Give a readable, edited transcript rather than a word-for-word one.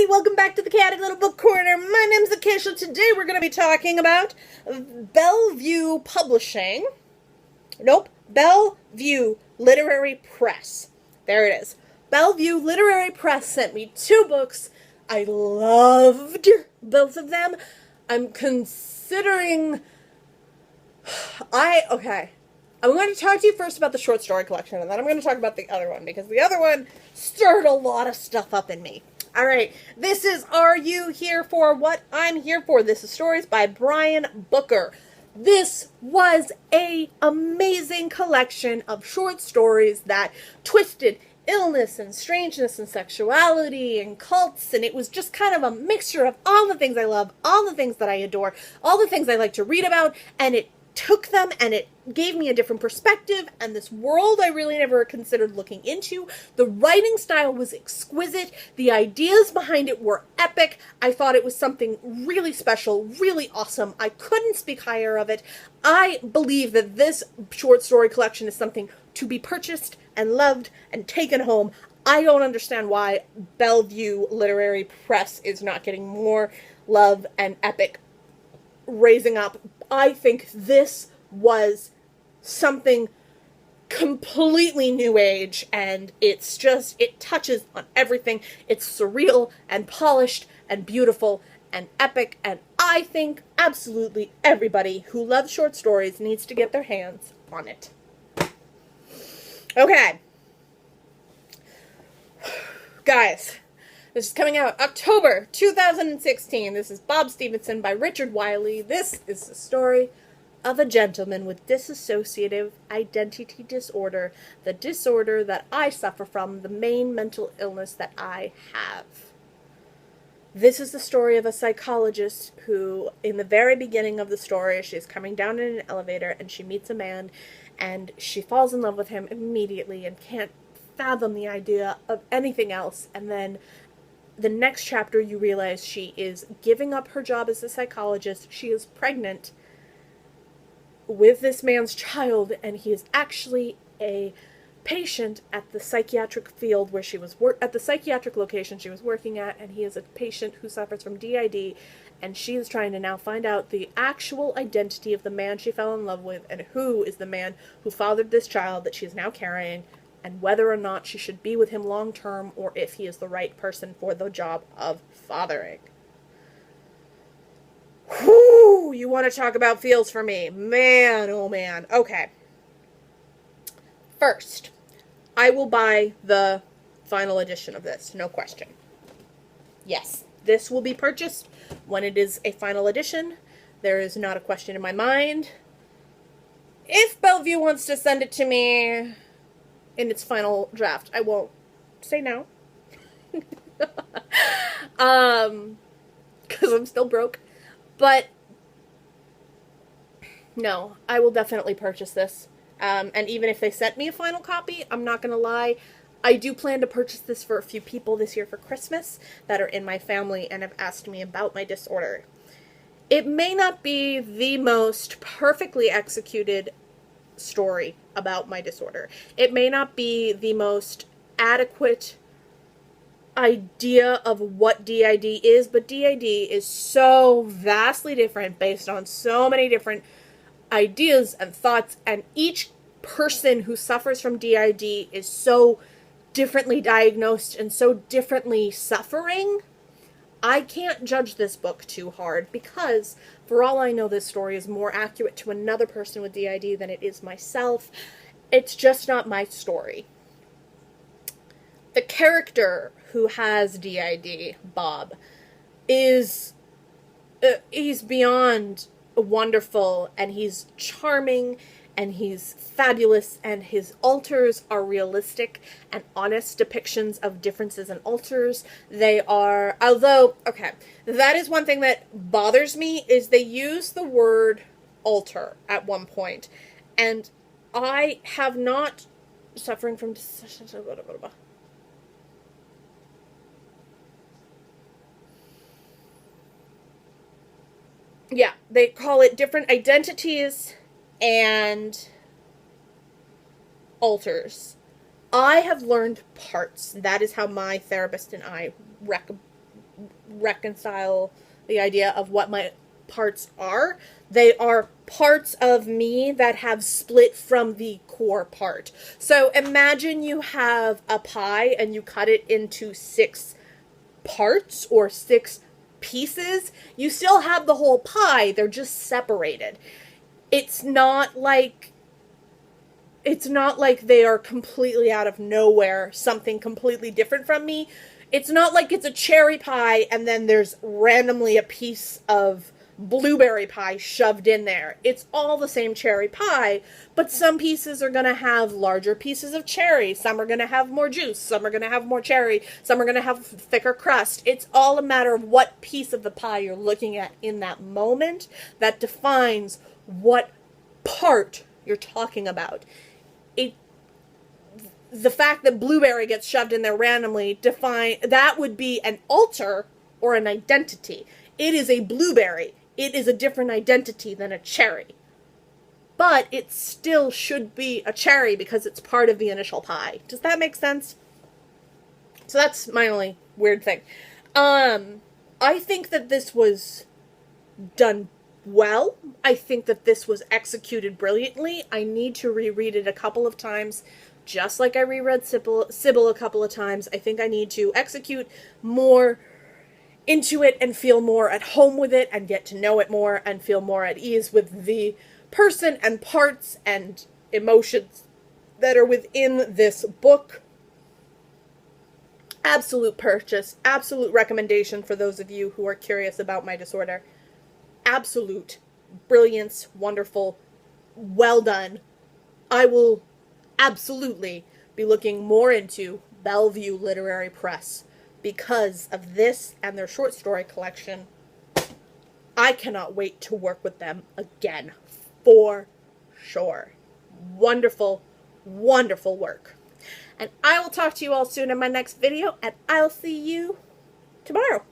welcome back to the Chaotic Little Book Corner. My name's Acacia. Today we're going to be talking about Bellevue Publishing. Bellevue Literary Press. There it is. Bellevue Literary Press sent me 2 books. I loved both of them. I'm considering... I'm going to talk to you first about the short story collection, and then I'm going to talk about the other one, because the other one stirred a lot of stuff up in me. Alright, this is Are You Here For What I'm Here For? This is Stories by Brian Booker. This was an amazing collection of short stories that twisted illness and strangeness and sexuality and cults, and it was just kind of a mixture of all the things I love, all the things that I adore, all the things I like to read about, and it took them and it gave me a different perspective and this world I really never considered looking into. The writing style was exquisite. The ideas behind it were epic. I thought it was something really special, really awesome. I couldn't speak higher of it. I believe that this short story collection is something to be purchased and loved and taken home. I don't understand why Bellevue Literary Press is not getting more love and epic raising up. I think this was something completely new age, and it's just, it touches on everything. It's surreal and polished and beautiful and epic, and I think absolutely everybody who loves short stories needs to get their hands on it. Okay. Guys, this is coming out October 2016. This is Bob Stevenson by Richard Wiley. This is the story of a gentleman with dissociative identity disorder, the disorder that I suffer from, the main mental illness that I have. This is the story of a psychologist who, in the very beginning of the story, she's coming down in an elevator and she meets a man and she falls in love with him immediately and can't fathom the idea of anything else, and then the next chapter you realize she is giving up her job as a psychologist. She is pregnant with this man's child, and he is actually a patient at the psychiatric field where she was at the psychiatric location she was working at, and he is a patient who suffers from DID, and she is trying to now find out the actual identity of the man she fell in love with and who is the man who fathered this child that she is now carrying, and whether or not she should be with him long term or if he is the right person for the job of fathering. Whew, you want to talk about feels for me. Man, oh man. Okay. First, I will buy the final edition of this, no question. Yes, this will be purchased when it is a final edition. There is not a question in my mind. If Bellevue wants to send it to me in its final draft, I won't say no. Because I'm still broke. But, no, I will definitely purchase this. And even if they sent me a final copy, I'm not going to lie, I do plan to purchase this for a few people this year for Christmas that are in my family and have asked me about my disorder. It may not be the most perfectly executed story about my disorder. It may not be the most adequate idea of what DID is, but DID is so vastly different based on so many different ideas and thoughts, and each person who suffers from DID is so differently diagnosed and so differently suffering. I can't judge this book too hard because, for all I know, this story is more accurate to another person with DID than it is myself. It's just not my story. The character who has DID, Bob, is, he's beyond wonderful, and he's charming, and he's fabulous, and his alters are realistic and honest depictions of differences in alters. They are, although, okay, that is one thing that bothers me, is they use the word alter at one point, and I have not suffering from yeah, they call it different identities and alters. I have learned parts. That is how my therapist and I reconcile the idea of what my parts are. They are parts of me that have split from the core part. So imagine you have a pie and you cut it into 6 parts or 6 pieces. You still have the whole pie, they're just separated. It's not like they are completely out of nowhere, something completely different from me. It's not like it's a cherry pie and then there's randomly a piece of blueberry pie shoved in there. It's all the same cherry pie, but some pieces are going to have larger pieces of cherry. Some are going to have more juice. Some are going to have more cherry. Some are going to have thicker crust. It's all a matter of what piece of the pie you're looking at in that moment that defines what part you're talking about. The fact that blueberry gets shoved in there randomly, that would be an alter or an identity. It is a blueberry. It is a different identity than a cherry. But it still should be a cherry because it's part of the initial pie. Does that make sense? So that's my only weird thing. I think that this was done well. I think that this was executed brilliantly. I need to reread it a couple of times. Just like I reread Sybil a couple of times, I think I need to execute more into it and feel more at home with it and get to know it more and feel more at ease with the person and parts and emotions that are within this book. Absolute purchase, absolute recommendation for those of you who are curious about my disorder. Absolute brilliance, wonderful, well done. I will absolutely be looking more into Bellevue Literary Press because of this and their short story collection. I cannot wait to work with them again, for sure. Wonderful, wonderful work. And I will talk to you all soon in my next video, and I'll see you tomorrow.